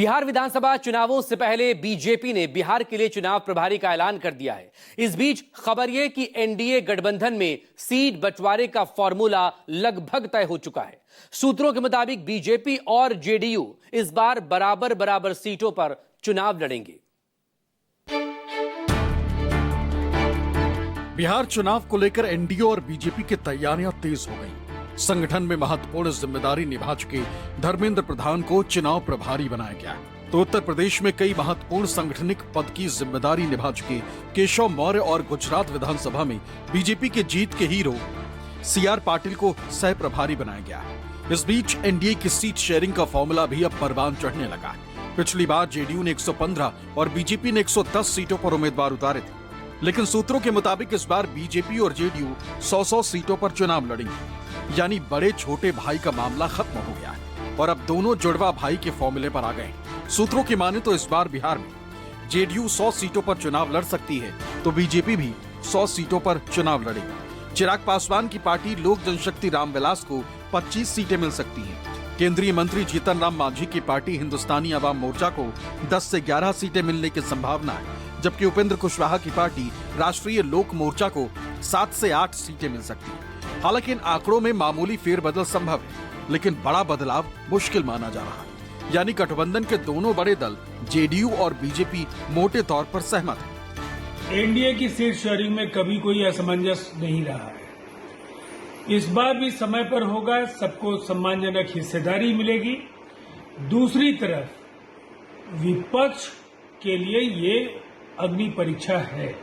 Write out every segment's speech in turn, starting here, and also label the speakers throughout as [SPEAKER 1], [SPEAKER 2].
[SPEAKER 1] बिहार विधानसभा चुनावों से पहले बीजेपी ने बिहार के लिए चुनाव प्रभारी का ऐलान कर दिया है। इस बीच खबर यह कि एनडीए गठबंधन में सीट बंटवारे का फॉर्मूला लगभग तय हो चुका है। सूत्रों के मुताबिक बीजेपी और जेडीयू इस बार बराबर बराबर सीटों पर चुनाव लड़ेंगे।
[SPEAKER 2] बिहार चुनाव को लेकर एनडीए और बीजेपी की तैयारियां तेज हो गई। संगठन में महत्वपूर्ण जिम्मेदारी निभा चुके धर्मेंद्र प्रधान को चुनाव प्रभारी बनाया गया। तो उत्तर प्रदेश में कई महत्वपूर्ण सांगठनिक पद की जिम्मेदारी निभा चुके केशव मौर्य और गुजरात विधानसभा में बीजेपी के जीत के हीरो सीआर पाटिल को सह प्रभारी बनाया गया। इस बीच एनडीए की सीट शेयरिंग का फॉर्मूला भी अब परवान चढ़ने लगा। पिछली बार जेडीयू ने 115 और बीजेपी ने 110 सीटों पर उम्मीदवार उतारे थे, लेकिन सूत्रों के मुताबिक इस बार बीजेपी और जेडीयू 100-100 सीटों पर चुनाव लड़ेंगे। यानी बड़े छोटे भाई का मामला खत्म हो गया है और अब दोनों जुड़वा भाई के फॉर्मूले पर आ गए। सूत्रों की माने तो इस बार बिहार में जेडीयू 100 सीटों पर चुनाव लड़ सकती है, तो बीजेपी भी 100 सीटों पर चुनाव लड़ेगी। चिराग पासवान की पार्टी लोक जनशक्ति रामविलास को 25 सीटें मिल सकती हैं। केंद्रीय मंत्री जीतन राम मांझी की पार्टी हिंदुस्तानी अवाम मोर्चा को 10 से 11 सीटें मिलने की संभावना है, जबकि उपेंद्र कुशवाहा की पार्टी राष्ट्रीय लोक मोर्चा को 7 से 8 सीटें मिल सकती है। हालांकि इन आंकड़ों में मामूली फेरबदल संभव है, लेकिन बड़ा बदलाव मुश्किल माना जा रहा है। यानी गठबंधन के दोनों बड़े दल जेडीयू और बीजेपी मोटे तौर पर सहमत हैं।
[SPEAKER 3] एनडीए की सीट शेयरिंग में कभी कोई असमंजस नहीं रहा है। इस बार भी समय पर होगा, सबको सम्मानजनक हिस्सेदारी मिलेगी। दूसरी तरफ विपक्ष के लिए ये अग्नि परीक्षा है।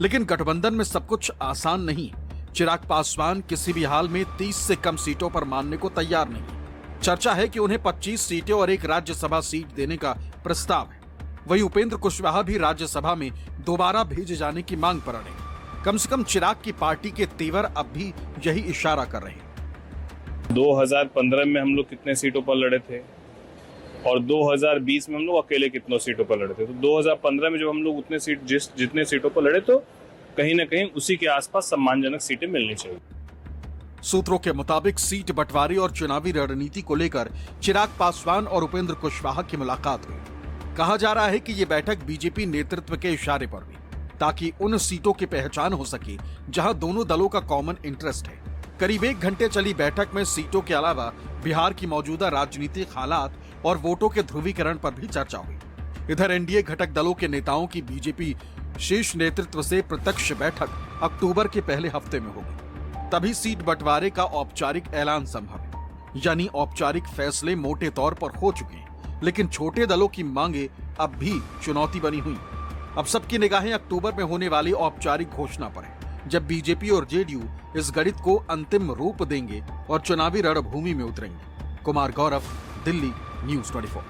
[SPEAKER 2] लेकिन गठबंधन में सब कुछ आसान नहीं। चिराग पासवान किसी भी हाल में 30 से कम सीटों पर मानने को तैयार नहीं। चर्चा है कि उन्हें 25 सीटें और एक राज्यसभा सीट देने का प्रस्ताव है। वहीं उपेंद्र कुशवाहा भी राज्यसभा में दोबारा भेजे जाने की मांग पर अड़े। कम से कम चिराग की पार्टी के तेवर अब भी यही इशारा कर रहे हैं।
[SPEAKER 4] 2015 में हम लोग कितने सीटों पर लड़े थे और 2020 में हम लोग अकेले कितनों सीटों पर लड़े थे। तो 2015 में जब हम लोग उतने जितने सीटों पर लड़े, तो कहीं न कहीं उसी के आसपास सम्मानजनक सीटें मिलनी चाहिए।
[SPEAKER 2] सूत्रों के मुताबिक सीट बंटवारे और चुनावी रणनीति को लेकर चिराग पासवान और उपेंद्र कुशवाहा की मुलाकात हुई। कहा जा रहा है कि ये बैठक बीजेपी नेतृत्व के इशारे पर हुई, ताकि उन सीटों की पहचान हो सके जहां दोनों दलों का कॉमन इंटरेस्ट है। करीब 1 घंटे चली बैठक में सीटों के अलावा बिहार की मौजूदा राजनीतिक हालात और वोटों के ध्रुवीकरण पर भी चर्चा हुई। इधर एनडीए घटक दलों के नेताओं की बीजेपी शीर्ष नेतृत्व से प्रत्यक्ष बैठक अक्टूबर के पहले हफ्ते में होगी। तभी सीट बंटवारे का औपचारिक ऐलान संभव है। यानी औपचारिक फैसले मोटे तौर पर हो चुके हैं, लेकिन छोटे दलों की मांगे अब भी चुनौती बनी हुई। अब सबकी निगाहें अक्टूबर में होने वाली औपचारिक घोषणा पर है, जब बीजेपी और जेडीयू इस गणित को अंतिम रूप देंगे और चुनावी रणभूमि में उतरेंगे। कुमार गौरव, दिल्ली, न्यूज़ 24।